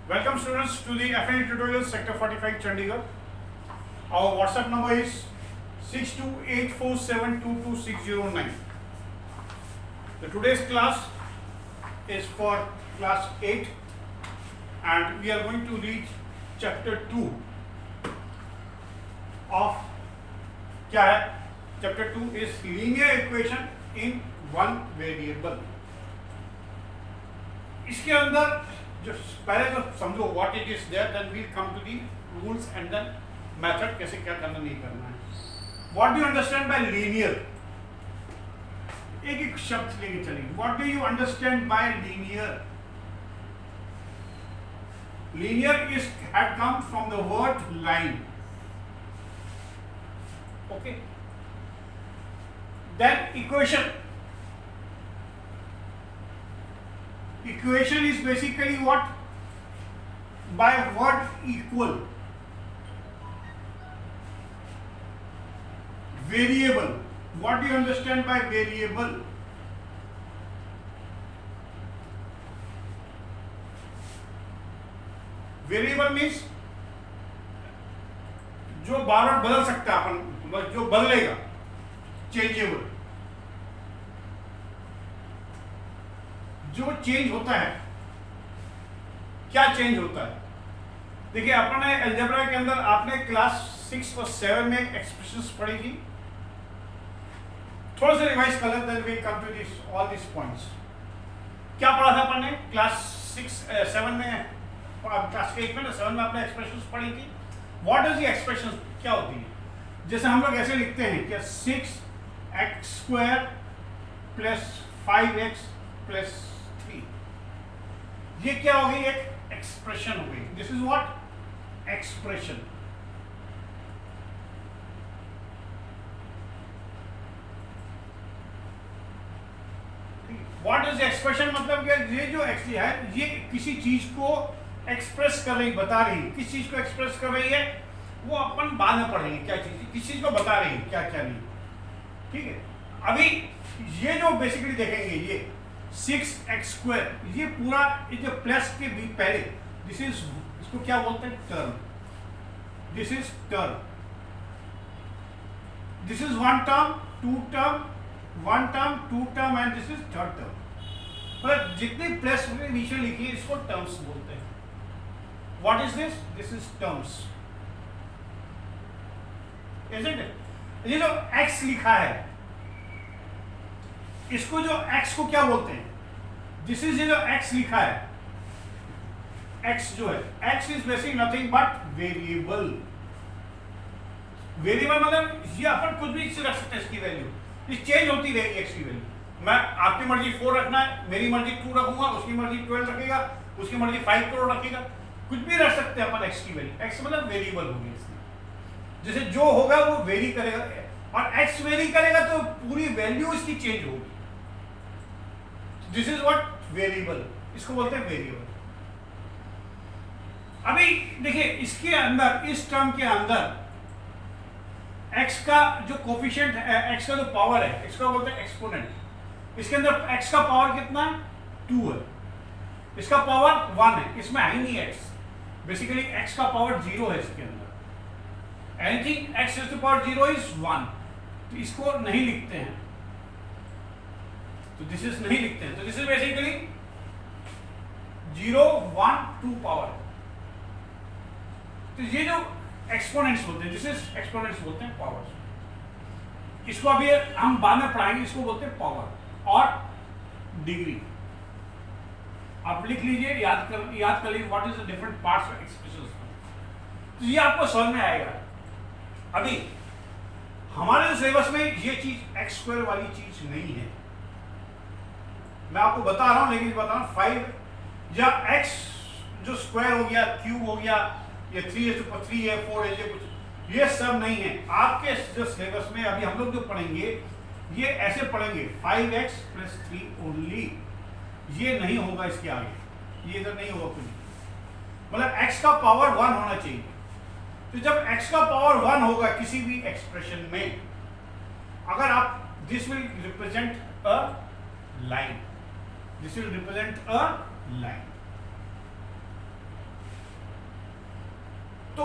Welcome students to the FNE tutorial sector 45 Chandigarh. Our WhatsApp number is 6284722609. The today's class is for class 8 and we are going to read chapter 2 of क्या है? Chapter 2 is linear equation in one variable. इसके अंदर जो पहले तो समझो what it is there, then we come to the rules and then method कैसे क्या करना नहीं करना है. What do you understand by linear? एक एक शब्द लेके चलेंगे. What do you understand by linear? Linear is had come from the word line. Okay, then equation. Equation is basically what? By word equal. Variable. What do you understand by variable? Variable means जो बार बार बदल सकता है, अपन जो बदलेगा, changeable. जो change होता है, क्या चेंज होता है? देखिए, अपने अलजेब्रा के अंदर आपने क्लास 6 और 7 में एक्सप्रेशंस पढ़ी थी. थोड़ा सा रिवाइज कर लेते हैं, we come to this all this points. क्या पढ़ा था अपन ने क्लास 7 में? क्लास 8 में 7 में आपने एक्सप्रेशंस पढ़ी थी. What is the expression? क्या होती है? जैसे हम लोग ऐसे लिखते हैं कि 6x² प्लस 5x प्लस 3. ये क्या हो गई? एक एक्सप्रेशन हो गई. This is what? Expression. What is expression? मतलब कि ये जो एक्स है, ये किसी चीज को एक्सप्रेस कर रही, बता रही. किस चीज को एक्सप्रेस कर रही है वो अपन बाद में पढ़ेंगे. क्या चीज, किस चीज को बता रही है, क्या क्या नहीं. ठीक है, अभी ये जो बेसिकली देखेंगे, ये 6x², ये पूरा ये जो प्लस के भी पहले, दिस इज, इसको क्या बोलते हैं? Term. This is term. This is one term, two term, one term, two term and this is third term. पर जितने प्लस नीचे लिखी है इसको टर्म्स बोलते हैं. What is this? This is terms. Isn't it? ये जो x लिखा है, इसको जो x को क्या बोलते हैं? दिस इज ये जो x लिखा है, x जो है, x is basic nothing but variable. Variable मतलब ये अपन कुछ भी रख सकते हैं. इसकी वैल्यू ये चेंज होती रहेगी. x की वैल्यू, मैं आपकी मर्जी 4 रखना है, मेरी मर्जी 2 रखूंगा, उसकी मर्जी 12 रखेगा, उसकी मर्जी 5 करोड़ रखेगा. कुछ भी रख सकते हैं अपन x की वैल्यू. x मतलब वेरिएबल होगी. जैसे जो होगा वो वेरी करेगा, और x वेरी करेगा तो पूरी वैल्यू इसकी चेंज होगी. This is what? वेरिएबल. इसको बोलते हैं वेरिएबल. अभी देखिए, इसके अंदर, इस टर्म के अंदर x का जो कोफिशिएंट है, x का जो पावर है, इसको बोलते हैं एक्सपोनेंट. इसके अंदर x का पावर कितना है? 2 है. इसका पावर 1 है. इसमें है ही नहीं x. बेसिकली x का पावर 0 है इसके अंदर. Anything x to the power 0 is 1. तो इसको नहीं लिखते हैं, तो दिस इज नहीं लिखते हैं. तो दिस इज बेसिकली 0 1 2 पावर. तो ये जो एक्सपोनेंट्स होते हैं, दिस इज एक्सपोनेंट्स बोलते हैं पावर्स. इसको अभी हम बाद में पढ़ाएंगे. इसको बोलते हैं पावर और डिग्री. आप लिख लीजिए, याद कर लीजिए what is the different parts of expressions. तो ये आपको समझ में आएगा. अभी हमारे सिलेबस में ये चीज x² वाली चीज नहीं है. मैं आपको बता रहा हूं, लेकिन बता रहा हूं 5 या x जो स्क्वायर हो गया, क्यूब हो गया, ये 3 है, 4 है, ये कुछ, ये सब नहीं है आपके जो सिलेबस में. अभी हम लोग जो पढ़ेंगे ये ऐसे पढ़ेंगे 5x + 3 ओनली. ये नहीं होगा इसके आगे, ये इधर नहीं होगा कुछ. मतलब x का पावर 1 होना चाहिए. तो जब x का पावर 1 होगा किसी भी एक्सप्रेशन में, अगर आप, this will represent a line. This will represent a line. तो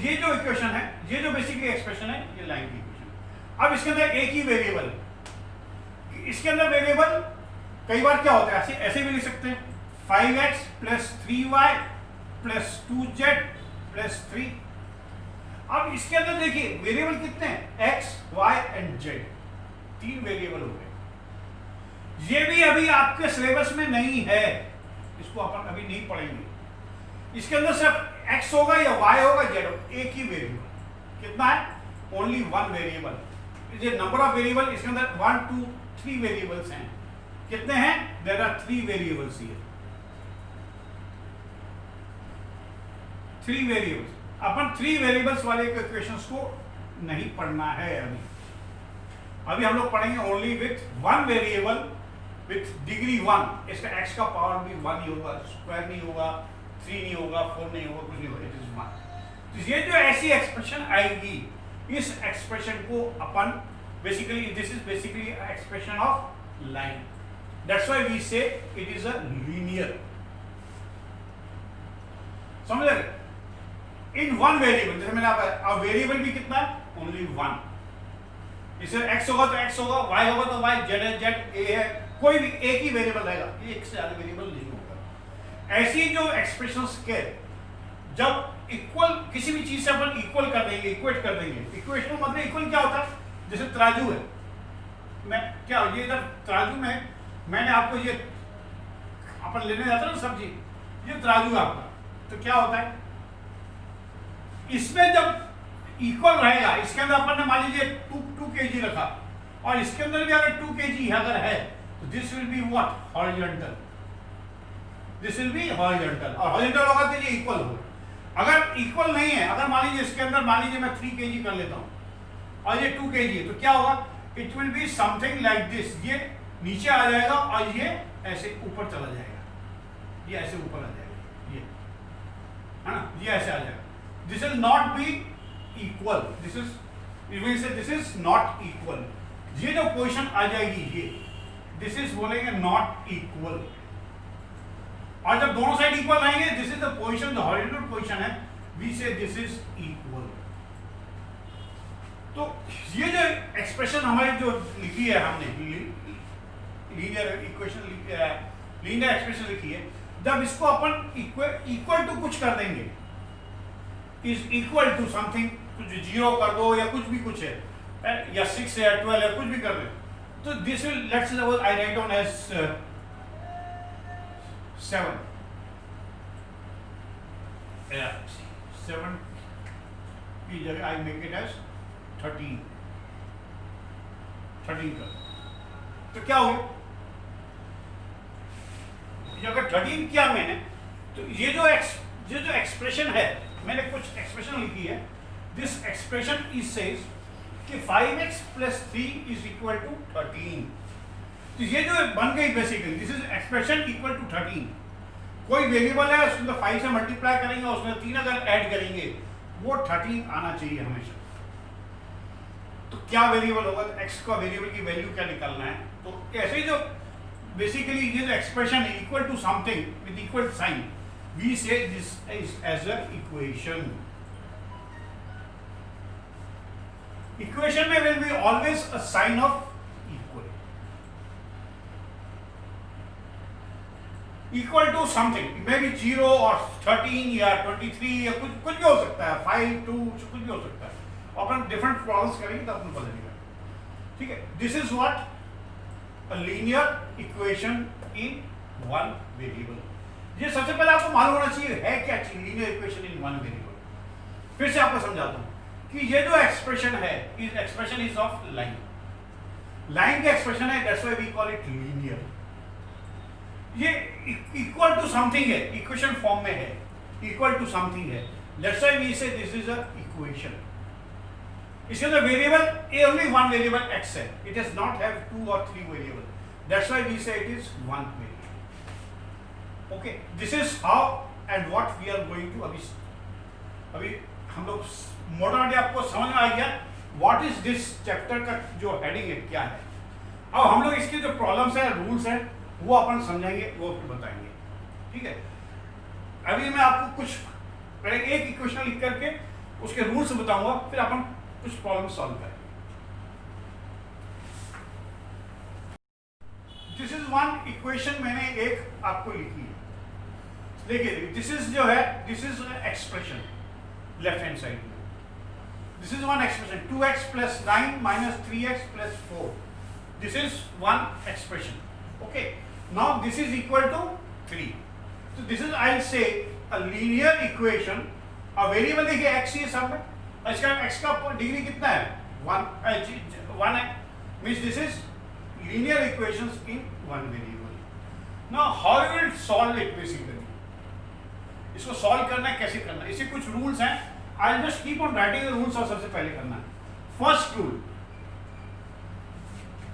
ये जो इक्वेशन है, ये जो बेसिकली एक्सप्रेशन है, ये लाइन की इक्वेशन। अब इसके अंदर एक ही वेरिएबल, इसके अंदर वेरिएबल कई बार क्या होता है, ऐसे ऐसे भी लिख सकते हैं 5x plus 3y plus 2z plus 3। अब इसके अंदर देखिए वेरिएबल कितने हैं, x, y and z, 3 variable हो गए। ये भी अभी आपके सिलेबस में नहीं है, इसको अपन अभी नहीं पढ़ेंगे। इसके अंदर सिर्फ x होगा या y होगा, z होगा, एक ही वेरिएबल। कितना है, ओनली 1 वेरिएबल। ये नंबर ऑफ वेरिएबल इसके अंदर 1 2 3 वेरिएबल्स हैं। कितने हैं, there are 3 variables here, 3 variables. अपन 3 वेरिएबल्स वाले इक्वेशंस को नहीं पढ़ना है अभी हम लोग पढ़ेंगे only with 1 variable with degree 1। इसका x का पावर भी 1 ही होगा, स्क्वायर नहीं होगा, 3 नहीं होगा, 4 नहीं होगा, कुछ नहीं होगा, इट इज 1। तो ये जो ऐसी एक्सप्रेशन आएगी, इस एक्सप्रेशन को अपन basically, this is basically expression of line, that's why we say it is a linear. समझ गए, इन 1 वेरिएबल, जैसे मैंने आपका वेरिएबल भी कितना है, ओनली 1। इसे x होगा तो x होगा, y होगा तो y, z है z, a है, कोई भी एक ही वेरिएबल रहेगा, ये एक से ज्यादा वेरिएबल नहीं होगा। ऐसी जो एक्सप्रेशंस के जब इक्वल, किसी भी चीज से अपन इक्वल कर देंगे, इक्वेट कर देंगे, इक्वेशन मतलब इक्वल क्या होता है, जैसे तराजू है, मैं क्या ये इधर तराजू में मैंने आपको ये अपन लेने जाता है ना सब्जी, ये तराजू है आपका, तो क्या होता है, इसमें जब इक्वल रहेगा, इसके अंदर अपन ने मान लीजिए 2 kg रखा, और इसके अंदर भी अगर 2 kg अगर है, तो this will be what, horizontal, this will B horizontal, और हॉरिजॉन्टल होगा तो ये इक्वल होगा। अगर इक्वल नहीं है, अगर मान लीजिए इसके अंदर मान लीजिए मैं 3 kg कर लेता हूं और ये 2 kg है, तो क्या होगा, it will be something like this, ये नीचे आ जाएगा और ये ऐसे ऊपर चला जाएगा, ये ऐसे ऊपर आ जाएगा, ये है ना, ये ऐसे आ जाएगा। This will not be equal, this is, it will say this is not equal, ये जो पोजीशन आ जाएगी ये, दिस इज बोलेंगे नॉट इक्वल। और जब दोनों साइड इक्वल रहेंगे, दिस इज द पोजीशन, जो हॉरिजॉन्टल पोजीशन है, we say this is equal. तो ये जो एक्सप्रेशन हमारी जो लिखी है हमने, लीनियर इक्वेशन, लीनियर एक्सप्रेशन लिखी है, जब इसको अपन इक्वल टू कुछ कर देंगे, इज इक्वल टू समथिंग, कुछ 0 कर दो या कुछ भी, कुछ है या 6 है, 12 है, कुछ भी कर दे, तो this will, let's suppose I write down as 7 की जगह आई मेक इट एज 13 कर, तो क्या हो गया, अगर 13 किया मैंने, तो ये जो एक्सप्रेशन है, मैंने कुछ एक्सप्रेशन लिखी है, दिस एक्सप्रेशन इज सेज कि 5x plus 3 is equal to 13। तो ये जो बन गई basically, this is expression equal to 13। कोई वेरिएबल है, उसमें 5 से मल्टीप्लाई करेंगे, उसमें 3 अगर ऐड करेंगे, वो 13 आना चाहिए हमेशा। तो क्या वेरिएबल होगा, तो x का वेरिएबल की वैल्यू क्या निकालना है, तो ऐसे ही जो बेसिकली ये जो एक्सप्रेशन है equal to something with equal sign, we say this is as a equation. Equation में will be always a sign of equal. Equal to something, maybe 0 or 13 या 23 या कुछ भी हो सकता है, 5 2 कुछ भी हो सकता है। अपन डिफरेंट प्रॉब्लम्स करेंगे तो अपन पता चलेगा, ठीक है। This is what a linear equation in 1 variable. ये सबसे पहले आपको मालूम होना चाहिए है क्या चीज लीनियर इक्वेशन इन 1 वेरिएबल। फिर से आपको समझाता हूं कि ये जो एक्सप्रेशन है, इस expression is of line, line का एक्सप्रेशन है, that's why we call it linear. ये इक्वल टू समथिंग है, इक्वेशन फॉर्म में है, इक्वल टू समथिंग है, that's why we say this is a equation. इसके अंदर वेरिएबल ओनली 1 वेरिएबल x है, इट डज नॉट हैव 2 और 3 variable, that's why we say it is 1 variable. Okay, this is how and what we are going to, अभी हम लोग मोटा-मोटी आपको समझ में आ गया व्हाट इज दिस चैप्टर का जो हेडिंग है क्या है। अब हम लोग इसके जो प्रॉब्लम्स है, रूल्स है, वो अपन समझेंगे, वो फिर बताएंगे, ठीक है। अभी मैं आपको कुछ पहले एक इक्वेशन लिख करके उसके रूल्स बताऊंगा, फिर अपन कुछ प्रॉब्लम सॉल्व करेंगे। दिस इज वन इक्वेशन मैंने एक आपको लिखी है, देखिए दिस इज जो है, this is expression left hand side में, this is one expression 2x plus 9 minus 3x plus 4, this is one expression. Okay, now this is equal to 3, so this is I'll say a linear equation. a variable देखिए x ये सब में, इसका x का degree कितना है 1 है, means this is linear equations in one variable. Now how you will solve it basically, इसको सॉल्व करना है, कैसे करना है, इसके कुछ रूल्स हैं, I'll just keep on writing the rules. और सबसे पहले करना है फर्स्ट रूल,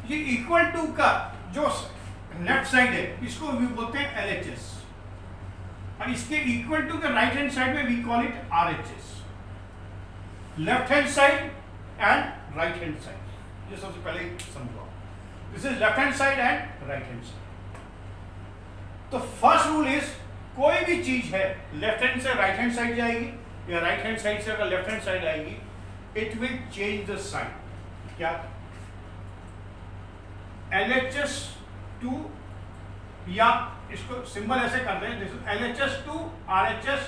ये इक्वल टू का जो लेफ्ट साइड है इसको भी बोलते हैं LHS, और इसके इक्वल टू के राइट हैंड साइड में we call it RHS, left hand side and right hand side, ये सबसे पहले समझो, this is left hand side and right hand side. तो फर्स्ट रूल इज कोई भी चीज है लेफ्ट हैंड से राइट हैंड साइड जाएगी या राइट हैंड साइड से अगर लेफ्ट हैंड साइड आएगी, it will change the sign. क्या LHS टू, या इसको सिंबल ऐसे कर दें, this is LHS to RHS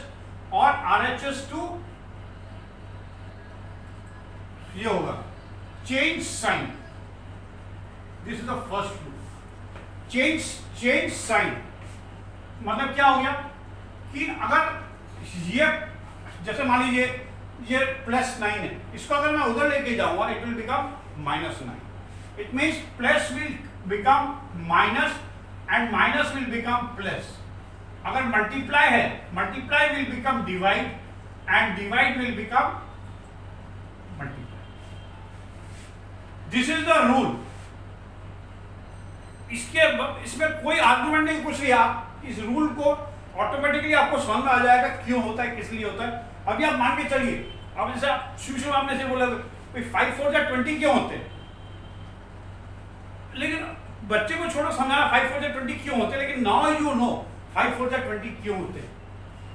और RHS टू, ये होगा change sign, this is the first rule, change sign. मतलब क्या हो गया कि अगर ये जैसे मान लीजिए ये +9 है, इसको अगर मैं उधर लेके जाऊंगा it will become -9, it means plus will become minus and minus will become plus. अगर मल्टीप्लाई है, multiply will become divide and divide will become multiply, this is the rule. इसमें कोई आर्गुमेंट नहीं, कुछ नहीं, आप इस रूल को ऑटोमेटिकली आपको समझ में आ जाएगा क्यों होता है, किस लिए होता है। अभी आप मान के चलिए, अब जैसे शुरू आपने से बोला 5 4 या 20 क्यों होते हैं, लेकिन बच्चे को छोड़ो समझाना 5 4 या 20 क्यों होते हैं, लेकिन नाउ यू नो 5 4 या 20 क्यों होते हैं।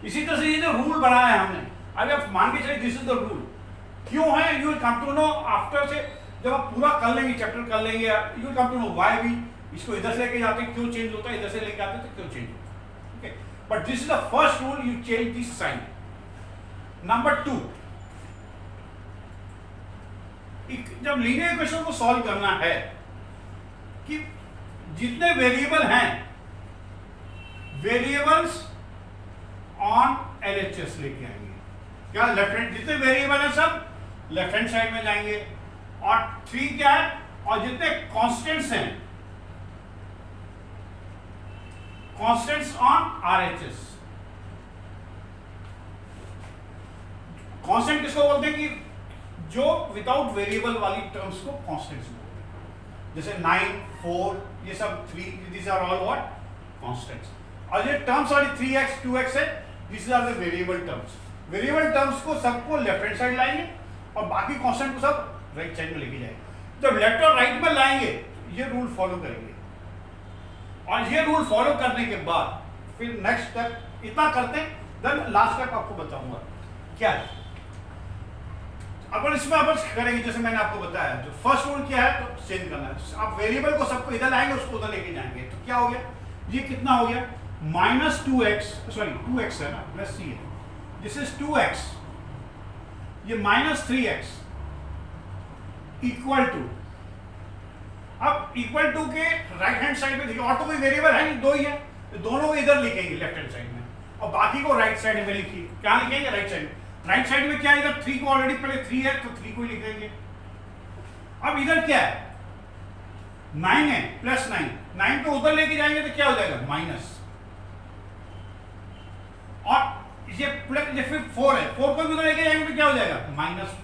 इसी तरह से ये जो रूल बनाया है हमने, अभी आप मान के चलिए दिस इज द रूल, क्यों है you will come to know after से, जब आप पूरा कर लेंगे, चैप्टर कर लेंगे, you will come to know why we इसको इधर से लेके जाते हैं, क्यों चेंज होता है, इधर से लेके आते हैं तो क्यों चेंज होता है। Okay, but this is the first rule, you change this sign. Number 2, जब लीनियर इक्वेशन को सॉल्व करना है कि जितने वेरिएबल हैं, वेरिएबल्स ऑन LHS लेके आएंगे, क्या लेफ्ट हैंड, जितने वेरिएबल हैं सब लेफ्ट हैंड साइड में जाएंगे, और 3 क्या है, और जितने कांस्टेंट्स हैं, कांस्टेंट्स ऑन RHS। कांस्टेंट किसको बोलते हैं कि जो विदाउट वेरिएबल वाली टर्म्स को कांस्टेंट्स बोलते हैं, जैसे 9 4 ये सब 3, this are all what constants. और ये टर्म्स वाली 3x 2x है, this are the variable terms. Variable terms को सबको लेफ्ट हैंड साइड लाएंगे और बाकी कांस्टेंट को सब राइट साइड में लेके जाएंगे। जब लेफ्ट और राइट में लाएंगे ये रूल फॉलो करेंगे, और ये रूल फॉलो करने के बाद फिर नेक्स्ट स्टेप इतना करते हैं, देन लास्ट स्टेप आपको बताऊंगा क्या है। अपन इसमें अपन करेंगे जैसे मैंने आपको बताया, जो फर्स्ट रूल क्या है तो चेंज करना है, आप वेरिएबल को सबको इधर लाएंगे, उसको उधर लेके जाएंगे, तो क्या हो गया, ये कितना हो गया -2x, सॉरी 2x है ना, प्लस c है, दिस इज 2x, ये -3x इक्वल टू, अब इक्वल टू के राइट हैंड साइड में देखिए, और तो कोई वेरिएबल है नहीं, 2 ही है, तो दोनों को इधर लिखेंगे लेफ्ट हैंड साइड में, और बाकी को राइट साइड में लिखिए। क्या लिखेंगे राइट साइड में, राइट साइड में क्या है, इधर 3 को ऑलरेडी पहले 3 है तो 3 को ही लिख देंगे। अब इधर क्या है 9 है, +9, 9 को उधर लेके जाएंगे तो क्या हो जाएगा माइनस, और ये प्लस, ये फिर 4 है, 4 को भी उधर लेके जाएंगे तो क्या हो जाएगा -4।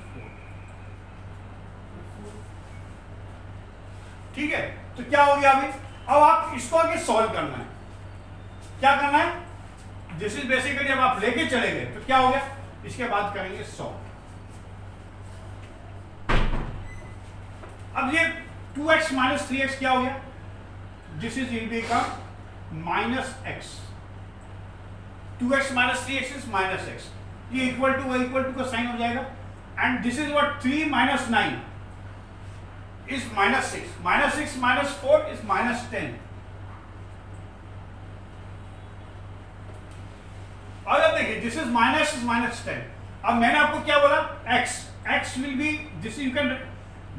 ठीक है, तो क्या हो गया अभी, अब आप इसको आगे सॉल्व करना है। क्या करना है, दिस इज बेसिकली जब आप लेके चले गए तो क्या हो गया, इसके बाद करेंगे सॉल्व। अब ये 2x - 3x क्या हो गया, this is will become -x, 2x - 3x is -x, ये इक्वल टू का साइन हो जाएगा, and this is what 3 minus 9 is -6, -6 minus 4 is -10. और अब देखिए दिस इज -10. अब मैंने आपको क्या बोला, x will be this, you can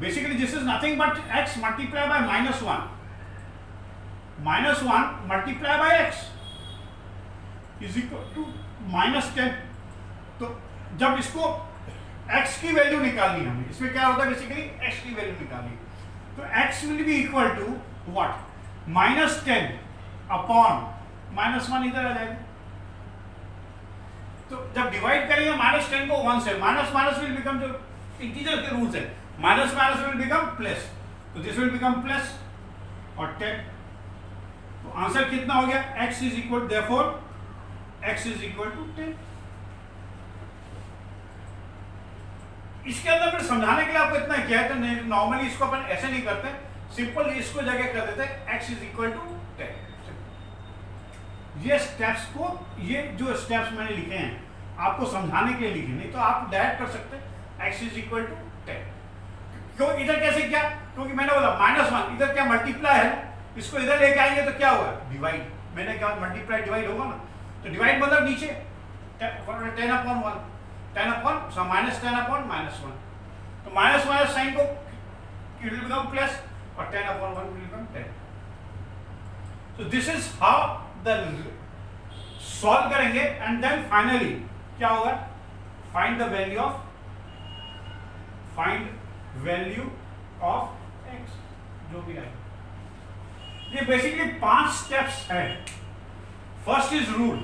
basically this is nothing but x multiply by -1 multiply by x is equal to -10. तो जब इसको x की वैल्यू निकालनी है हमें, इसमें क्या होता है बेसिकली x की वैल्यू निकालनी, तो x will be equal to what, -10 upon -1 इधर आ जाएगा. तो जब डिवाइड करेंगे -10 को 1 से, माइनस विल बिकम, जो इंटीजर के रूल्स है, माइनस विल बिकम प्लस, तो दिस विल बिकम प्लस और 10. तो आंसर कितना हो गया, x is equal, therefore x is equal to 10. इसके अंदर फिर समझाने के लिए आपको इतना किया है, तो नॉर्मली इसको अपन ऐसे नहीं करते, सिंपल इसको जगह कर देते हैं x इज इक्वल टू 10. ये स्टेप्स को, ये जो स्टेप्स मैंने लिखे हैं आपको समझाने के लिए लिखे, नहीं तो आप डायरेक्ट कर सकते हैं x इज इक्वल टू 10. क्यों इधर कैसे किया, क्योंकि मैंने बोला -1 इधर क्या मल्टीप्लाई है, इसको इधर लेके आएंगे तो क्या होगा, डिवाइड. मैंने क्या मल्टीप्लाई डिवाइड होगा ना, तो डिवाइड मतलब नीचे 10 अपॉन 1, 10 अपॉन -10 अपॉन -1, तो माइनस साइन को विल बिकम प्लस और 10 upon 1 will become 10. so this is how the solve करेंगे, एंड देन फाइनली क्या होगा, find the value of x, जो भी आए. ये बेसिकली 5 स्टेप्स है. First is rule,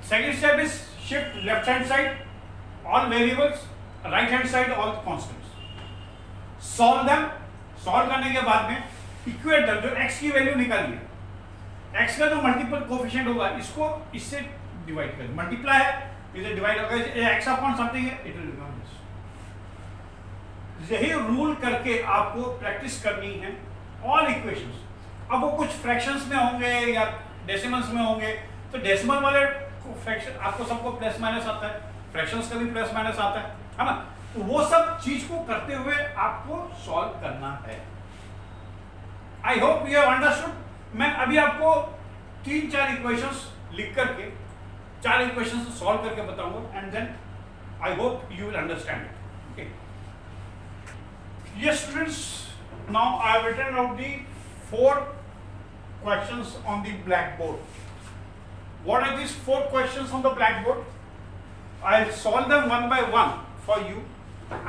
second step is shift left hand side all variables, right hand side all constants, solve them. Solve करने के बाद में इक्वेट देम, जो x की वैल्यू निकाली है, x का जो मल्टीपल कोफिशिएंट होगा इसको इससे डिवाइड कर, मल्टीप्लाई है इधर डिवाइड होगा, x अपॉन समथिंग है, इट विल बिकम दिस. यही रूल करके आपको प्रैक्टिस करनी है ऑल इक्वेशंस. अब वो कुछ फ्रैक्शंस में होंगे या डेसिमल्स में होंगे, तो डेसिमल वाले फ्रैक्शन आपको सबको प्लस माइनस आता है, फ्रैक्शंस का भी प्लस माइनस आता है ना, तो वो सब चीज को करते हुए आपको सॉल्व करना है. आई होप यू हैव अंडरस्टूड. मैं अभी आपको 3-4 इक्वेशंस लिख करके 4 इक्वेशंस सॉल्व करके बताऊंगा, and then I hope you will understand it. Okay, yes students, now I have written out the 4 questions on the blackboard. What are these 4 questions on the blackboard? I'll solve them one by one for you,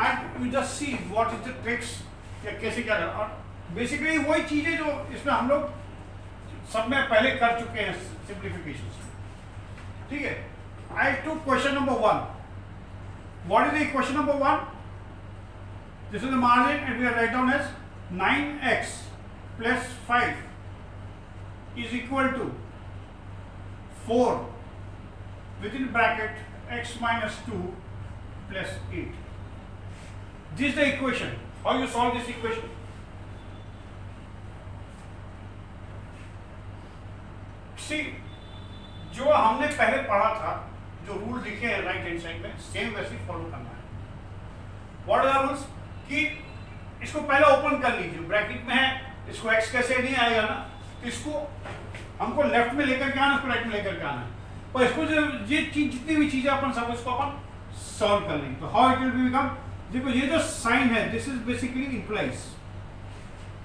and you just see what is the tricks या कैसे क्या करना. और basically वही चीजें जो इसमें हम लोग सब में पहले कर चुके हैं सिंप्लीफिकेशन. ठीक है, I took question number 1. What is the equation number 1? This is the margin, and we are write down as 9x plus 5 is equal to 4 within bracket x minus 2 plus 8. This is the equation. How you solve this equation? See, जो हमने पहले पढ़ा था, जो rule लिखे हैं right hand side में, same वैसे फॉलो करना है. What are the rules? कि इसको पहले ओपन कर लीजिए, ब्रैकेट में है, इसको x कैसे नहीं आएगा ना, तो इसको हमको लेफ्ट में लेकर के आना, इसको राइट में लेकर के आना है, और इसको जो ये चीज जितनी भी चीजें अपन सब इसको अपन सॉल्व कर लेंगे. तो हाउ इट विल बिकम, देखो ये जो साइन है दिस इज बेसिकली इंप्लाइज,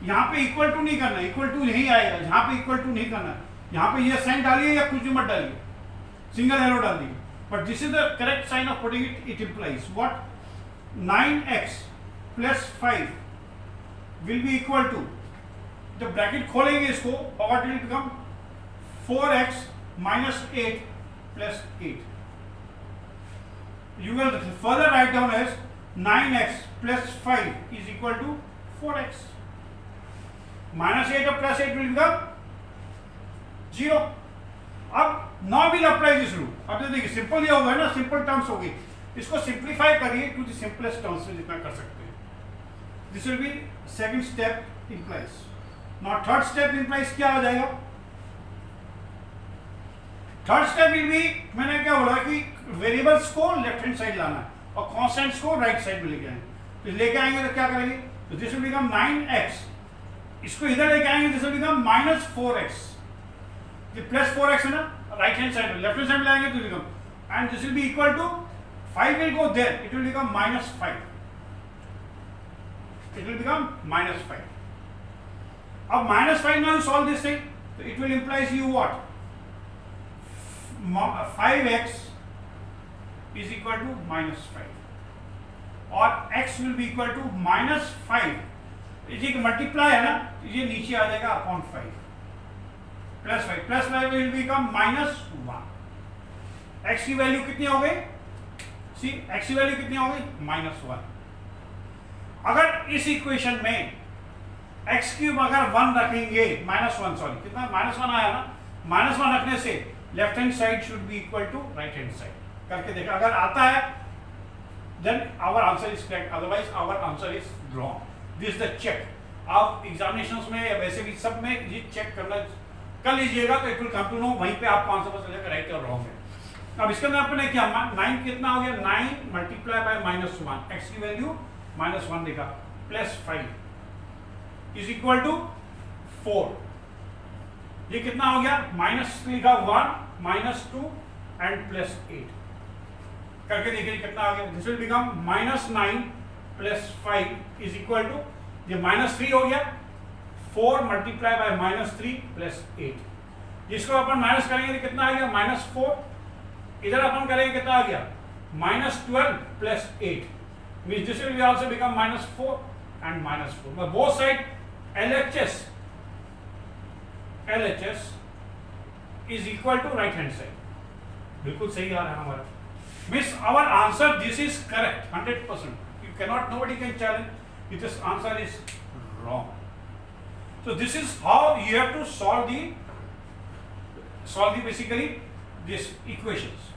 यहाँ पे इक्वल टू नहीं करना, इक्वल टू यही आएगा, यहाँ पे इक्वल टू नहीं करना, यहाँ पे ये साइन डालिए या कुछ भी मत डालिए, सिंगल एरो डाल दीजिए, but this is the correct sign of putting it. It implies what, 9x plus 5 will be equal to, जब ब्रैकेट खोलेंगे इसको, और it will become 4x minus 8 plus 8. You will further write down as 9x plus 5 is equal to 4x. Minus 8 or plus 8 will become 0. अब now we'll apply this rule. अब तो देखिए simple ये होगा ना, सिंपल टर्म्स होगी, इसको simplify करिए टू द सिंपलेस्ट टर्म्स में जितना कर सकते हैं. This will be second step implies. Now third step implies क्या हो जाएगा? थर्ड स्टेप विल बी, मैंने क्या बोला कि वेरिएबल्स को लेफ्ट हैंड साइड लाना है और कॉन्स्टेंट्स को राइट साइड में लेके आएंगे। तो लेके आएंगे तो क्या करेंगे, तो दिस विल बिकम 9x, इसको इधर लेके आएंगे दिस विल बिकम -4x, ये +4x है ना राइट हैंड साइड में, लेफ्ट हैंड साइड में लाएंगे तो become and this will be equal to 5 will go there, it will become -5, it will become -5. अब -5 now you solve this thing, so it will implies you what, 5x is equal to -5 और x will be equal to -5, ये multiply है ना, ये नीचे आ जाएगा upon 5, +5 will become -1, x की value कितनी हो गई, सी x की वैल्यू कितनी हो गई, -1। अगर इस इक्वेशन में x क्यूब अगर 1 रखेंगे, -1 सॉरी कितना -1 आया ना, -1 रखने से left hand side should be equal to right hand side, करके देखा अगर आता है then our answer is correct, otherwise our answer is wrong. This the check, आप एग्जामिनेशंस में या वैसे भी सब में ये चेक करना कर लीजिएगा, तो it will come to know, वहीं पे आपको आंसर पता चलेगा राइट और रॉन्ग है। अब इसके अंदर आपने क्या 9 कितना हो गया, 9 मल्टीप्लाई बाय -1, x की वैल्यू -1 देखा, +5 इज इक्वल टू 4, ये कितना हो गया, -3 का 1 -2 एंड +8 करके देखिए कितना आ गया, this will become -9 + 5 is equal to, ये -3 हो गया, 4 मल्टीप्लाई बाय -3 + 8, जिसको अपन माइनस करेंगे तो कितना आ गया, -4, इधर अपन करेंगे कितना आ गया, -12 + 8, means this will also become -4 and -4, but both side LHS is equal to right hand side, बिल्कुल सही आ रहा है हमारा, means our answer this is correct 100%, you cannot, nobody can challenge if this answer is wrong. So this is how you have to solve the basically this equations.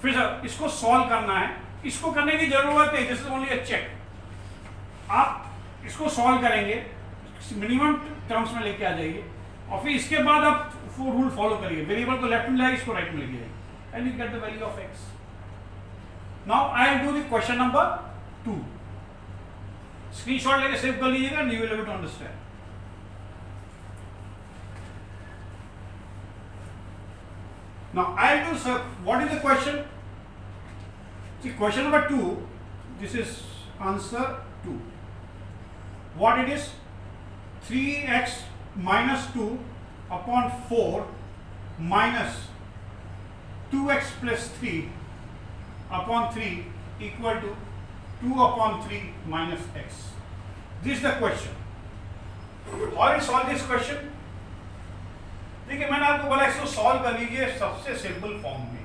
फिर sir इसको solve करना है, इसको करने की जरूरत है, this is only a check, आप इसको सॉल्व करेंगे, मिनिमम टर्म्स में लेके आ जाइए और फिर इसके बाद आप रूल फॉलो करिए, वेरिएबल को लेफ्ट में लाइए, इसको राइट में लेके जाइए and you get the value of x. Now I will do the question number 2, screenshot लेके सेव कर लीजिएगा, you will able to understand. Now I'll do, sir, what is the question? See, question number 2, this is answer 2. What it is? 3x - 2 upon 4 minus 2x plus 3 upon 3 equal to 2 upon 3 minus x. This is the question. How will solve this question? देखिए मैंने आपको बोला इसको solve कर लीजिए सबसे simple form में,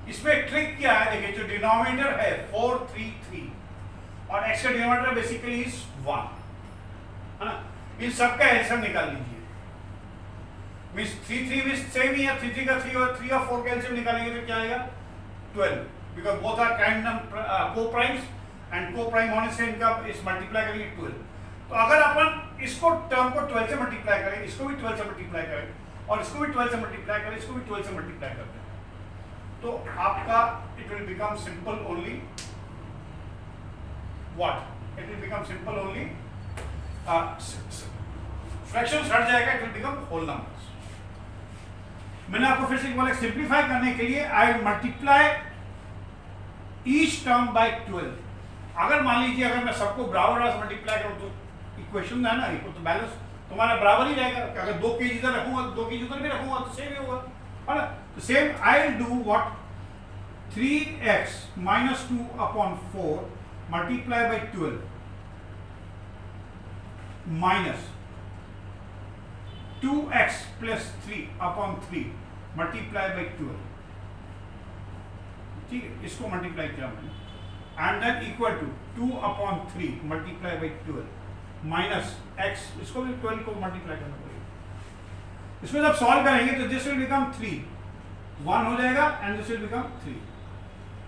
इसमें ट्रिक क्या है, देखिए जो डिनोमिनेटर है 4 3 3 और x का डिनोमिनेटर बेसिकली इज 1 है ना, इन सबका एलसीएम निकाल लीजिए, मींस 3 3 भी सेम ही है, 3 3 का 3 और 3 और 4 का एलसीएम निकालेंगे तो क्या आएगा 12, बिकॉज़ बोथ आर प्राइम को प्राइम्स एंड को प्राइम होने से इनका इस मल्टीप्लाई करेंगे 12. तो अगर अपन इसको टर्म को 12 से मल्टीप्लाई करें, इसको भी 12 से मल्टीप्लाई करें और इसको भी 12 से मल्टीप्लाई करें, इसको भी 12 से मल्टीप्लाई करते हैं, तो आपका it will become simple only what, it will become simple only fractions हट जाएगा, it will become whole numbers. मैंने आपको फिर से बोला सिंपलीफाई करने के लिए I will multiply each term by 12. अगर मान लीजिए अगर मैं सबको बराबर मल्टीप्लाई करूं तो इक्वेशन है ना, इक्वल तो बैलेंस तुम्हारा बराबर ही रहेगा, अगर 2 केजी इधर रखूंगा तो 2 केजी उधर भी रखूंगा तो सेम ही होगा, है ना. तो same I will do what, 3x - 2 upon 4 multiply by 12 minus 2x plus 3 upon 3 multiply by 12, ठीक है, इसको मल्टीप्लाई किया मैंने and then equal to 2 upon 3 multiply by 12 minus x, इसको भी 12 को मल्टीप्लाई करना पड़ेगा. इसको जब सॉल्व करेंगे तो दिस विल बिकम 3, 1 हो जाएगा एंड दिस विल बिकम 3,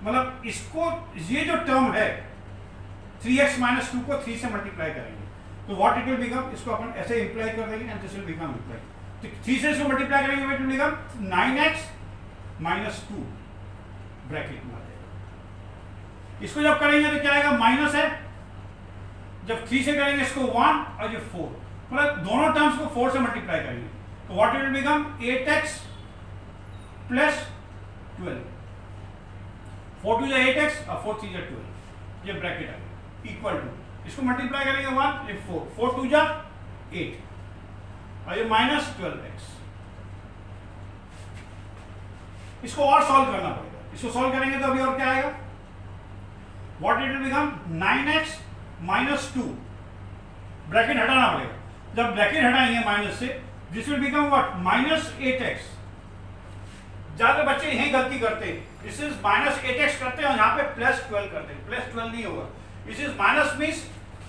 मतलब इसको ये जो टर्म है 3x - 2 को 3 से मल्टीप्लाई करेंगे तो व्हाट इट विल बिकम, इसको अपन ऐसे इंप्लाई कर देंगे and this will become imply. तो 3 से इसको मल्टीप्लाई करेंगे it will become 9x minus 2 bracket में आ जाएगा। इसको जब करेंगे तो क्या आएगा, माइनस है, जब 3 से करेंगे इसको 1 और ये 4, मतलब दोनों टर्म्स को 4 से मल्टीप्लाई करेंगे तो what it will become 8x plus 12, 4 2 8x और 4 3 12, ये ब्रैकेट आ गया इक्वल टू, इसको मल्टीप्लाई करेंगे 1 ये 4 4 2 8 और ये माइनस 12x। इसको और सॉल्व करना पड़ेगा, इसको सॉल्व करेंगे तो अभी और क्या आएगा, what it will become 9x minus 2, bracket हटाना पड़ेगा, जब ब्रैकेट हटाएंगे माइनस से this will become what minus 8x। ज्यादा बच्चे यही गलती करते हैं, दिस इज माइनस 8x करते हैं और यहाँ पे प्लस 12 करते हैं, प्लस 12 नहीं होगा, this is minus means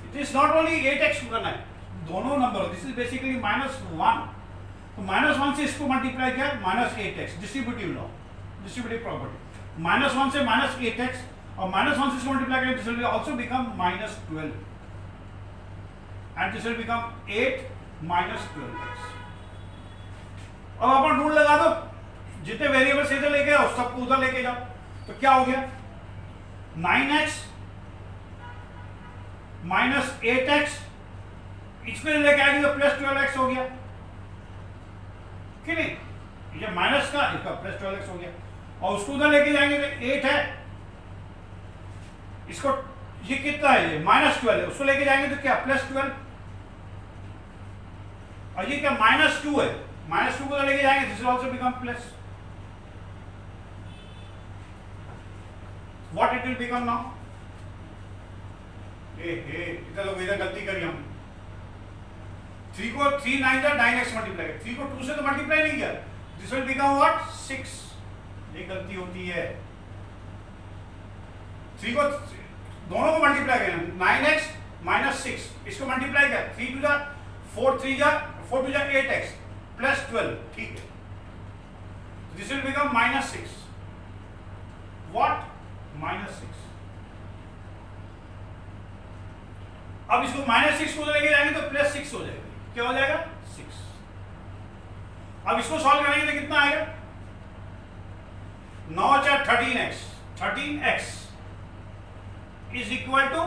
it is not only 8x करना है, दोनों number, this is basically minus 1, तो माइनस 1 से इसको मल्टीप्लाई किया minus 8x, distributive law, distributive property, minus 1 से माइनस 8x और माइनस 1 से इसको मल्टीप्लाई करें this will also become minus 12 and this will become 8 minus 12x। अब अपन रूल लगा दो, जितने वेरिएबल्स इधर लेके आओ सबको उधर लेके जाओ, तो क्या हो गया 9x माइनस 8x, इसमें लेके आएंगे तो प्लस 12x हो गया कि नहीं, ये माइनस का इसका प्लस 12x हो गया, और उसको उधर लेके जाएंगे तो 8 है, इसको ये कितना है, ये माइनस 12 है, उसको लेके जाएंगे तो क्या प्लस 12, और ये क्या माइनस 2 है, माइनस 2 को लेके जाएंगे this will also become plus, what it will become now, इधर लोग इधर गलती करी हम, 3 को 3 9 जा 9x मल्टीप्लाई, 3 को 2 से तो मल्टीप्लाई नहीं किया, दिस विल बिकम व्हाट 6, ये गलती होती है, 3 को दोनों को मल्टीप्लाई करें 9x माइनस 6, इसको मल्टीप्लाई किया 3 2 जा 4 3 जा 4 2 जा 8x प्लस 12, ठीक है, this will become minus 6, what minus 6। अब इसको माइनस 6 को लेके जाएंगे तो प्लस 6 हो जाएगा, क्या हो जाएगा 6। अब इसको सॉल्व करेंगे तो कितना आएगा 9 4 13x, 13x is equal to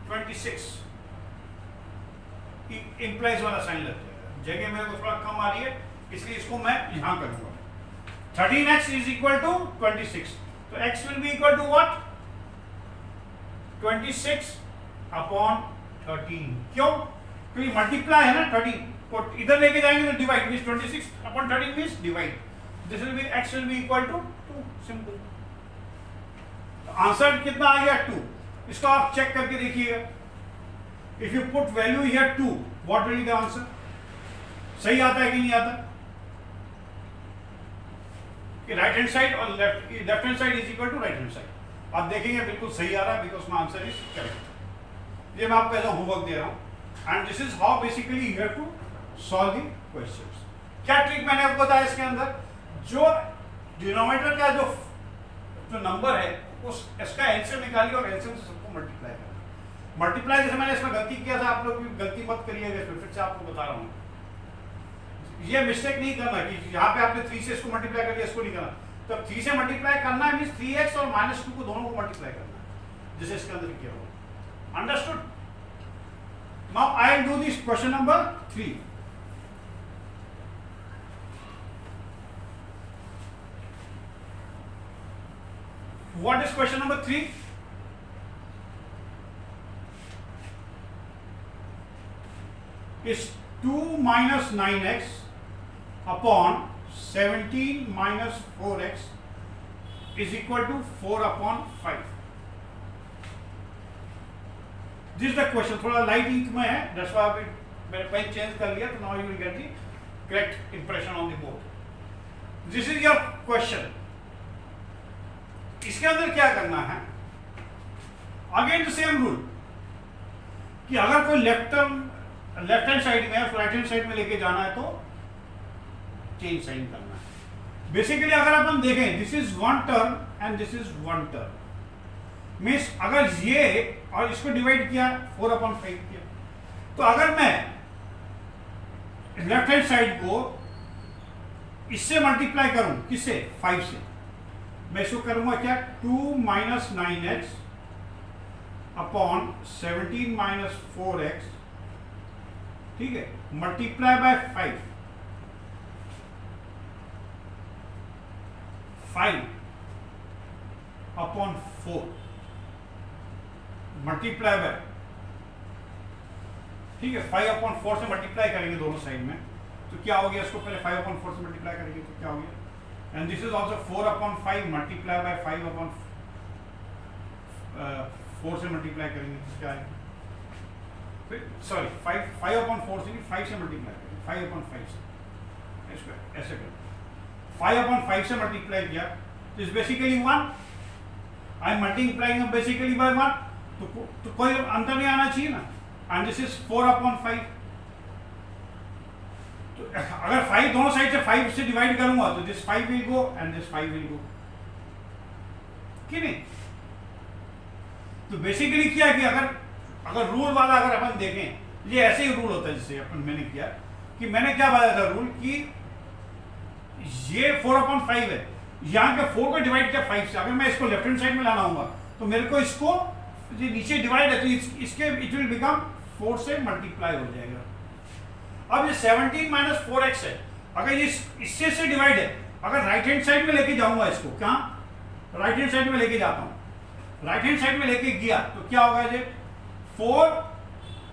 26, implies वाला साइन लग जाएगा, जगह मेरे को थोड़ा कम आ रही है इसलिए इसको मैं यहां करूंगा, 13x इज इक्वल टू 26, तो x will be equal to what 26 upon 13, क्यों, क्योंकि मल्टीप्लाई है ना 13 को इधर लेके जाएंगे तो divide, means 26 upon 13 means divide, this will be x will be equal to 2, simple, answer कितना आ गया 2, इसको आप चेक करके देखिएगा, if you put value here 2 what will be the answer, सही आता है कि नहीं आता, कि राइट हैंड साइड और left hand side is equal to right hand side, आप देखेंगे बिल्कुल सही आ रहा है because my answer is correct, ये मैं आपको ऐसा होमवर्क दे रहा हूं and this is how basically you have to solve the questions. क्या ट्रिक मैंने आपको बताया इसके अंदर, जो डिनोमिनेटर का जो नंबर है उस इसका एलसीएम निकालिए और एलसीएम से सबको मल्टीप्लाई करना, मल्टीप्लाई जैसे मैंने इसमें गलती किया था, आप लोग भी गलती मत करिएगा इसमें, फिर से आपको बता रहा हूँ, ये मिस्टेक नहीं करना कि यहाँ पे आपने 3 से इसको मल्टीप्लाई कर दिया, इसको नहीं करना, तो 3 से मल्टीप्लाई करना है मींस 3x और माइनस 2 को दोनों को मल्टीप्लाई करना है, जैसे इसके अंदर किया हुआ, understood. Now I will do this question number 3। What is question number 3? Is 2 minus 9x upon 17 minus 4x is equal to 4 upon 5. This is the question. थोड़ा लाइट इंक में है, that's why मैंने पेन चेंज कर लिया, तो now you will get the correct impression on the board. This is your question. इसके अंदर क्या करना है, अगेन द सेम रूल कि अगर कोई लेफ्ट हैंड साइड में राइट हैंड साइड में लेके जाना है तो चेंज साइन करना है। बेसिकली अगर अपन देखें this is one term and this is one term, means अगर ये और इसको डिवाइड किया 4/5 किया, तो अगर मैं लेफ्ट हैंड साइड को इससे मल्टीप्लाई करूं, किससे? 5 से। मैं इसको करूंगा क्या? 2 minus 9x upon 17 minus 4x, ठीक है, multiply by 5 upon 4 multiply bye, ठीक है, 5 अपॉन 4 से मल्टीप्लाई करेंगे दोनों साइड में, तो क्या हो गया? इसको पहले 5 अपॉन 4 से मल्टीप्लाई करेंगे तो क्या हो गया? And this is also 4 upon 5 multiply by 5 upon 4 से मल्टीप्लाई करेंगे तो क्या है? फिर सॉरी 5 अपॉन 4 से नहीं, 5 से मल्टीप्लाई करेंगे, 5 अपॉन 5 से, इसको ऐसे करें, 5 अपॉन 5 से मल्टीप्लाई किया तो is basically 1, I am multiplying basically bye 1, तो कोई अंतर नहीं आना चाहिए ना। एंड दिस इज 4 अपॉन 5, तो अगर 5 दोनों साइड से 5 से डिवाइड करूंगा तो this 5 will go and this 5 will go, कि नहीं? तो बेसिकली क्या कि अगर रूल वाला अगर अपन देखें, ये ऐसे ही रूल होता है जैसे अपन मैंने किया कि मैंने क्या बताया था रूल कि ये 4 अपॉन 5 है, यहाँ के 4 को डिवाइड किया 5 से, अगर मैं इसको लेफ्ट हैंड साइड में लाना होगा तो मेरे को इसको ये नीचे डिवाइड है तो इसके इट विल बिकम 4 से मल्टीप्लाई हो जाएगा। अब ये 17 माइनस 4x है, अगर ये इससे से डिवाइड है, अगर राइट हैंड साइड में लेके जाऊंगा इसको, कहाँ? राइट हैंड साइड में लेके जाता हूँ, राइट हैंड साइड में लेके गया तो क्या होगा? ये 4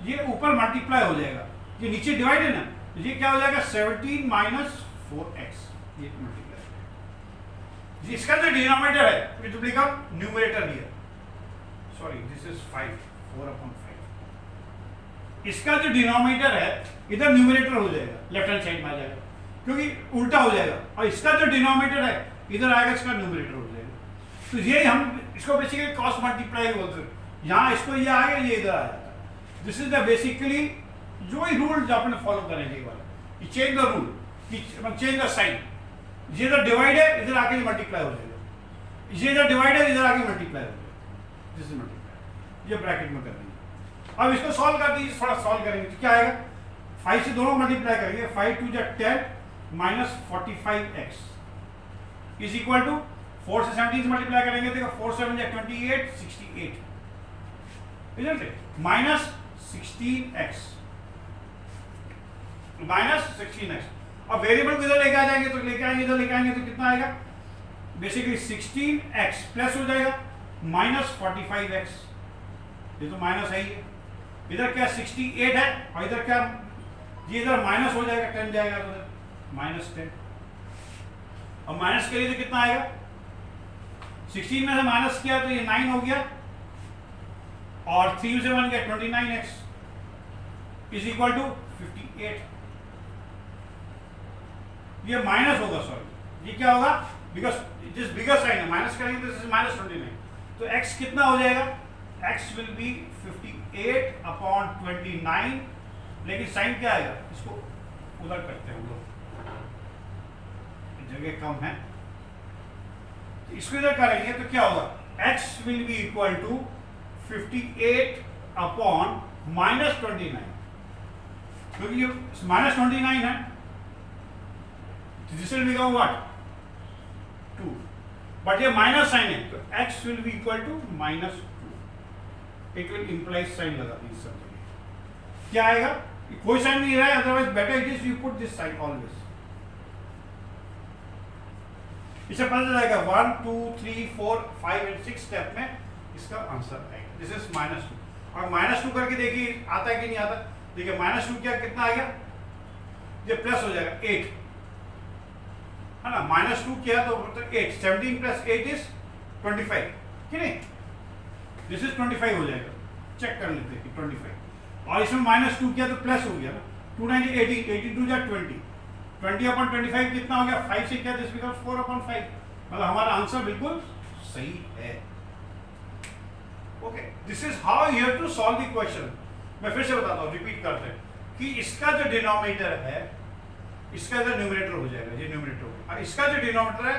ये ऊपर मल्टीप्लाई हो जाएगा, ये नीचे डिवाइड है ना, ये क्या हो जाएगा? 17 माइनस 4x, ये मल्टीप्लाई, इसका जो डिनोमिनेटर है it will become numerator here, sorry this is 5, 4 upon 5, इसका जो डिनोमिनेटर है इधर न्यूमरेटर हो जाएगा, लेफ्ट हैंड साइड में आ जाएगा क्योंकि उल्टा हो जाएगा, और इसका जो डिनोमिनेटर है इधर आएगा, इसका न्यूमरेटर हो जाएगा। तो ये हम इसको बेसिकली क्रॉस मल्टीप्लाई बोलते हैं, यहाँ इसको ये आ गया, ये इधर आ जाता है। दिस इज द बेसिकली जो ही रूल जो आपने फॉलो करेंगे वाला कि change the rule, change the sign, ये इधर डिवाइड है इधर आके मल्टीप्लाई हो जाएगा, ये इधर डिवाइड है इधर आके मल्टीप्लाई हो जाएगा, दिस इज मल्टीप्लाई, ये ब्रैकेट में कर देंगे। अब इसको सॉल्व कर दीजिए, थोड़ा सॉल्व करेंगे तो क्या आएगा? 5 से दोनों मल्टीप्लाई करेंगे, 5 two 10 minus 45x is equal to 4 से 17 से मल्टीप्लाई करेंगे तो 4 7 28 68, isn't it? Minus 16x, minus 16x। अब वेरिएबल को इधर लेके आ जाएंगे तो लेके आएंगे, इधर लेके आएंगे तो कितना आएगा? बेसिकली 16x प्लस हो जाएगा माइनस 45x, ये तो माइनस है ही है, इधर क्या 68 है और इधर क्या, ये इधर माइनस हो जाएगा, 10 जाएगा तो माइनस 10, और माइनस करिए तो कितना आएगा? 16 में से माइनस किया तो ये 9 हो गया, और 3 से बन गया 29x इज इक्वल टू 58, ये माइनस होगा, सॉरी ये क्या होगा? Because it is bigger sign है, माइनस करेंगे तो दिस इज माइनस 29, तो x कितना हो जाएगा? x विल बी 58 अपॉन 29, लेकिन साइन क्या आएगा? इसको उधर करते हैं हम लोग, जगह कम है, तो इसको इधर करेंगे तो क्या होगा? x will be equal to 58 upon minus 29, क्योंकि ये माइनस 29 है, this will become what? 2, but ये माइनस साइन है तो x will be equal to minus 2, it will imply sign लगा दीजिए सब जगह, क्या आएगा? कोई साइन नहीं रहा है, otherwise better it is you put this sign always, इसे पता चल जाएगा 1 2 3 4 5 एंड 6 स्टेप में इसका आंसर आएगा। दिस इज -2, और -2 करके देखिए आता है कि नहीं आता। देखिए -2 क्या कितना आ गया? ये प्लस हो जाएगा 8, है ना, -2 किया तो 8, 17 प्लस 8 इज 25, कि नहीं? दिस इज 25 हो जाएगा, चेक कर लेते हैं कि 25, और इसमें -2 किया तो प्लस हो गया ना, 2 9 18, 82 जा 20, 20 अपॉन 25 कितना हो गया? 5 से किया, दिस बिकम्स 4 अपॉन 5, मतलब हमारा आंसर बिल्कुल सही है। Okay, this is how you have to solve the question. मैं फिर से बताता हूँ, रिपीट करते हैं कि इसका जो डिनोमिनेटर है इसका इधर न्यूमरेटर हो जाएगा, ये न्यूमरेटर हो गया, और इसका जो डिनोमिनेटर है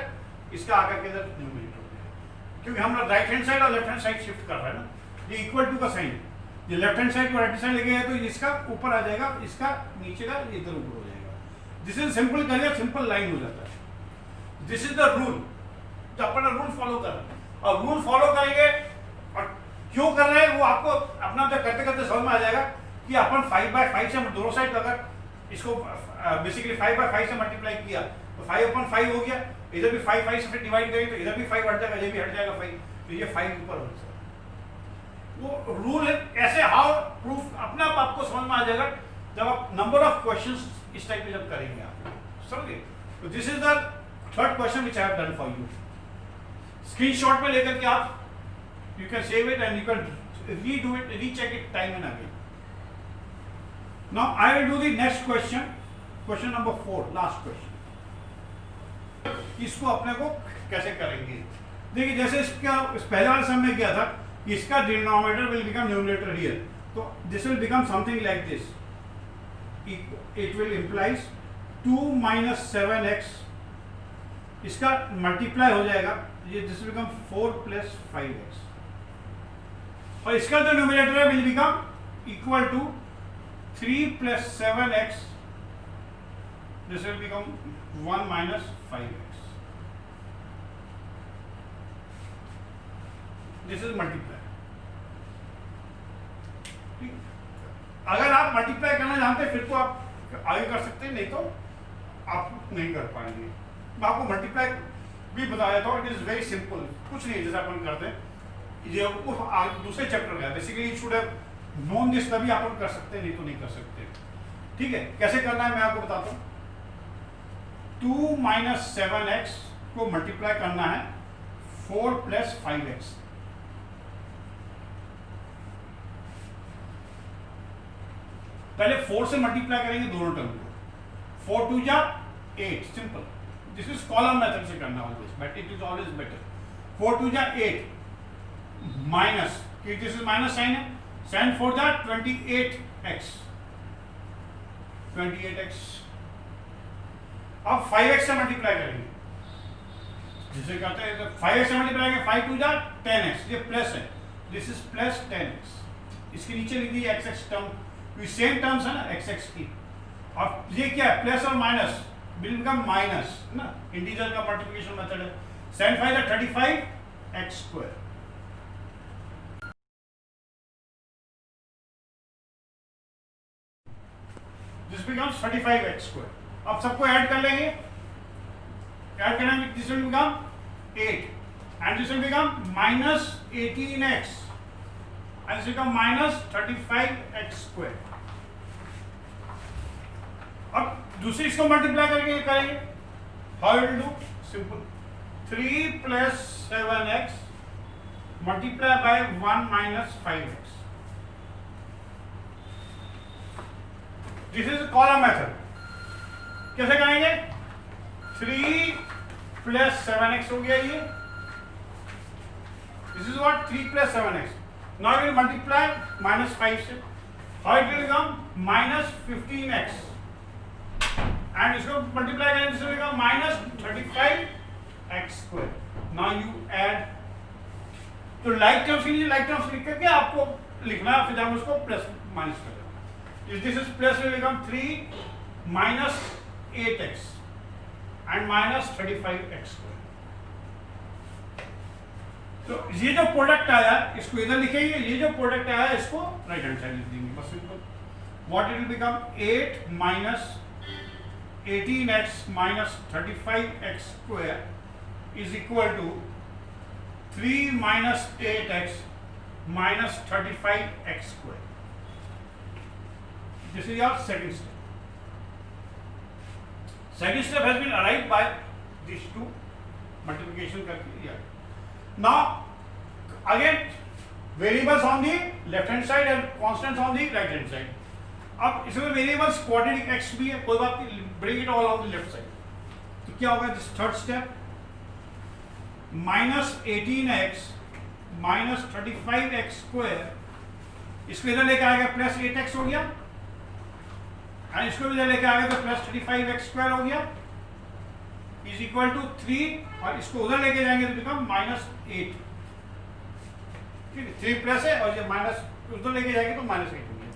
इसका आकर के इधर न्यूमरेटर हो जाएगा, क्योंकि हम लोग राइट हैंड साइड और लेफ्ट हैंड साइड शिफ्ट कर रहे हैं ना, ये इक्वल टू का साइन है, ये लेफ्ट हैंड साइड को राइट साइड लेके गए तो इसका ऊपर आ जाएगा, इसका नीचे का इधर ऊपर हो जाएगा। दिस इज सिंपल करिए, सिंपल लाइन हो जाता है। दिस इज द रूल, तो अपन रूल फॉलो कर रहे हैं और रूल फॉलो करेंगे और क्यों कर रहे हैं वो आपको अपना तो करते करते समझ में आ जाएगा कि अपन 5/5 से दोनों साइड अगर इसको बेसिकली 5/5 से मल्टीप्लाई किया तो 5/5 हो गया, इधर भी 5 से फिर डिवाइड करेंगे तो इधर भी 5 हट जाएगा, इधर भी हट जाएगा 5, तो ये 5 ऊपर हो जाएगा। वो रूल है, ऐसे हाउ प्रूफ अपने आप आपको समझ में आ जाएगा जब आप नंबर ऑफ क्वेश्चंस इस टाइप में जब करेंगे आप, समझे? तो this is the third question which I have done for you. Screenshot में लेकर के आप you can save it and you can redo it, recheck it time and again. Now I will do the next question, question number 4, last question. इसको अपने को कैसे करेंगे? देखिए जैसे इसका पहले वाले सम में किया था, इसका denominator will become numerator here, तो this will become something like this, it will implies 2 - 7x, इसका मल्टीप्लाई हो जाएगा, ये दिस विल बिकम 4 + 5x, और इसका जो न्यूमरेटर है will become equal to 3 + 7x, this will become 1 - 5x। This is multiply. अगर आप मल्टीप्लाई करना जानते हैं फिर तो आप आगे कर सकते हैं, नहीं तो आप नहीं कर पाएंगे। मैं आपको मल्टीप्लाई भी बता देता हूँ, इट इज वेरी सिंपल, कुछ नहीं जैसे अपन करते हैं, ये दूसरे चैप्टर का है, basically you should have known this, तभी आप कर सकते हैं, नहीं तो नहीं कर सकते। ठीक है, कैसे करना है मैं आपको बताता हूँ। 2 - 7x को मल्टीप्लाई करना है 4 + 5x। पहले 4 से मल्टीप्लाई करेंगे दोनों टर्म को, 4 × 2 = 8, simple. This is column method से करना always, but it is always better. 4 × 2 = 8 minus, this is minus sign है, साइन 4 × 28x, 28x। अब 5x से मल्टीप्लाई करेंगे, जिसे कहते हैं 5x से मल्टीप्लाई करेंगे, 5 × 2 = 10x, ये प्लस है, दिस इज प्लस 10x। इसके नीचे लिख दीजिए xx टर्म, सेम टर्म्स है ना xx की। अब ये क्या है, प्लस और माइनस विल बिकम माइनस, है ना, इंटीजर का मल्टीप्लिकेशन मेथड है। sin 5 = 35x², this becomes 35x²। अब सबको ऐड कर लेंगे, ऐड करने में this will become 8 and this will become -18x and this will become -35x²। अब दूसरी इसको मल्टीप्लाई करके करेंगे, how will do, simple, 3 + 7x multiply by 1 - 5x। This is column method. कैसे करेंगे, 3 + 7x हो गया ये, this is what 3 + 7x। Now we will multiply -5 से, how it will become -15x, and इसको multiply करेंगे, this will become -35x²। Now you add, तो like terms के लिए लाइक टर्म्स लिख करके आपको लिखना है, फिर हम उसको प्लस माइनस कर देंगे। This is plus will become 3 - 8x and -35x²। तो ये जो प्रोडक्ट आया इसको इधर लिखेंगे, ये जो प्रोडक्ट आया इसको राइट हैंड साइड लिख देंगे, बस simple. What it will become 8 - 18x - 35x² is equal to 3 - 8x - 35x²। This is your second step. Second step has been arrived by this two multiplication करके। Now again variables on the left hand side and constants on the right hand side. अब इसमें variables quadratic x भी है, कोई बात नहीं, bring it all on the left side. तो क्या होगा, this third step, -18x - 35x², इसको इधर लेके आएगा +8x हो गया, एंड इसको इधर लेके आएगा तो +35x² हो गया, इज इक्वल टू 3, और इसको उधर लेके जाएंगे तो बिकम -8। ठीक है, 3 प्लस है और ये उधर लेके जाएंगे तो -8 हो गया।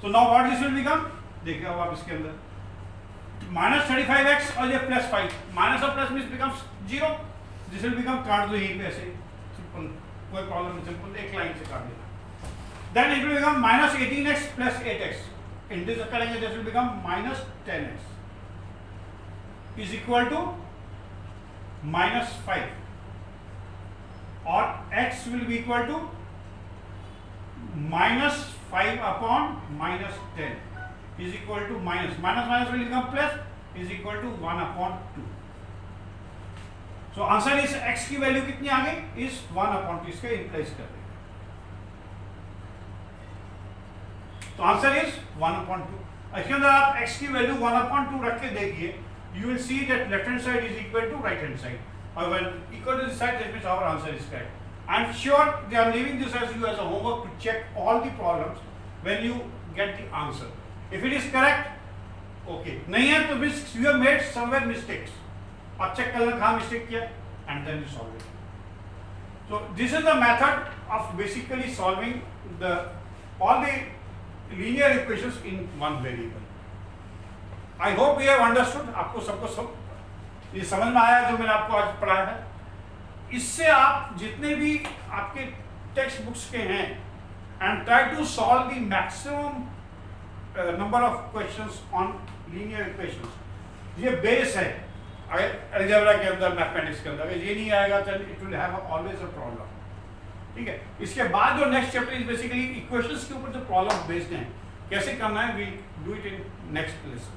So now what this will become, देखिए अब आप इसके अंदर -35x और ये +5, माइनस और plus means becomes 0, this will become, काट दो यहीं पे ऐसे सिंपल, कोई प्रॉब्लम नहीं, सिंपल एक लाइन से काट देना। Then it will become -18x + 8x, integer करेंगे this will become -10x is equal to -5 और x will be equal to -5 upon -10 is equal to minus will become plus is equal to 1 upon 2. So answer is x की value कितनी आ गई, is 1 upon 2, इसके implies कर देंगे। तो answer is 1 upon 2। इसके अंदर आप x की वैल्यू 1 upon 2 रख के देखिए, you will see that left hand side is equal to right hand side, or when equal to this side, that means our answer is correct. I am sure they are leaving this as you as a homework to check all the problems when you get the answer. If it is correct, okay. नहीं है तो means you have made somewhere mistakes. आप check कर लें कहाँ mistake किया, and then you solve it. So this is the method of basically solving all the linear equations in one variable. I hope you have understood. आपको सबको सब ये समझ में आया जो मैंने आपको आज पढ़ाया है। इससे आप जितने भी आपके टेक्स्ट बुक्स के हैं, and try to solve the maximum number of questions on linear equations. ये बेस है अलजेब्रा के अंदर, मैथमेटिक्स के अंदर। अगर ये नहीं आएगा तो it will have always a problem, ठीक है। इसके बाद जो next chapter is basically equations के ऊपर जो प्रॉब्लम बेस्ड हैं, कैसे करना है, we do it in next lesson.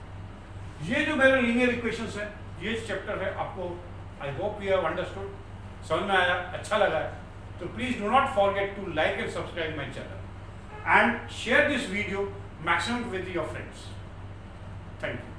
ये जो मेरे लीनियर इक्वेशंस है, ये चैप्टर है, आपको I hope you have understood, समझ में आया, अच्छा लगा है, तो please do not forget to like and subscribe my channel and share this video maximum with your friends. Thank you.